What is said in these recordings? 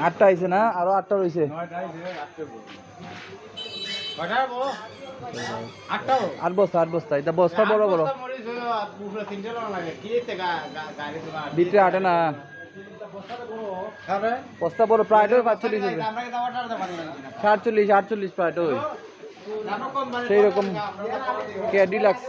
আটটা আইছে না, আরো আটটা রয়েছে। আট বস্তা এটা বস্তা বড় বড় ভিতরে আটে না, বস্তা বড় প্রায় 45 48 প্রায় সেই রকম ডিলাক্স।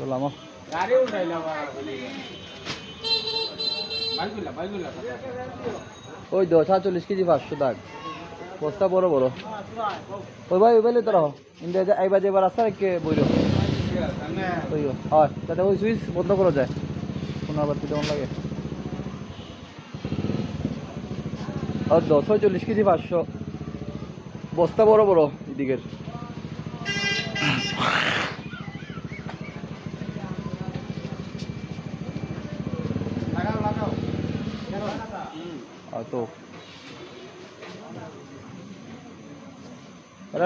বললাম ওই 47 কেজি 500 দাগ বস্তা বড় বড়। ওই ভাই ওই বাইলে তোরা ইন্ডিয়া আইবা যে এবার আসা কে বইল হয় যাতে ওই সুইচ বন্ধ করা যায়, পুনরাবর্তী কেমন লাগে। আর 46 কেজি 500 বস্তা বড় বড় এদিকের। তো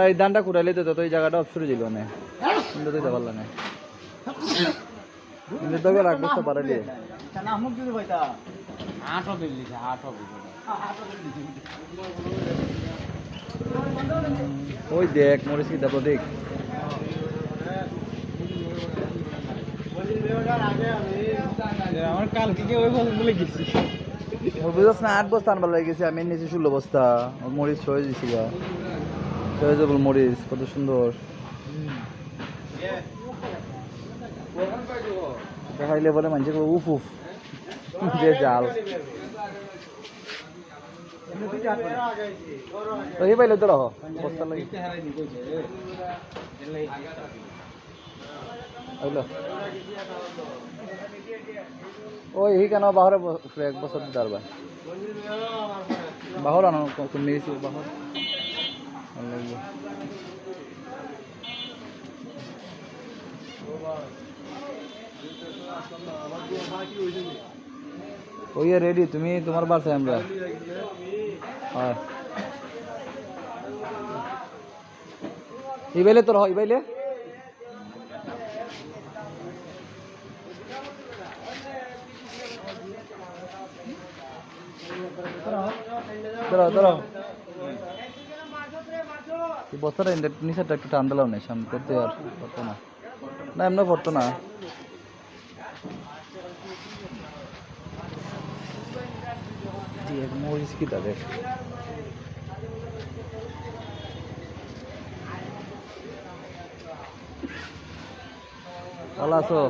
এই ধানটা কুড়াইলে তো এই জায়গাটা অপসরে দিল না, কিন্তু দিতে পারল না, কিন্তু তোকে রাখবো তো পারে দিয়ে ওই দেখ মরিস কি দেবো দেখ আমার কালকে ওই বলে গেছি বুঝছ না 8 বস্তা আনবার লাগে গেছে, আমি নিয়েছি 16 বস্তা মরিচ ছয় দিছি গা, ছয় যাবল মরিচ কত সুন্দর দেখাইলে বলে মানুষ উফ উফ যে জাল এই পাইলে তো রহ বস্তা লাগে ওই এই কেন বাহরে 1 বছর দিতে পারবা বাহর আনো নিয়েছি বাহর ওই রেডি তুমি তোমার বাসায় আমরা হ্যাঁ এই বাইলে তোর হয় বাইলে বস্তাটা নিচেরটা একটু টান দিলাম না সামনে করতে আর পড়তো না, না এমনি পড়তো না। মরিচ কি তাদের ভালো আছো?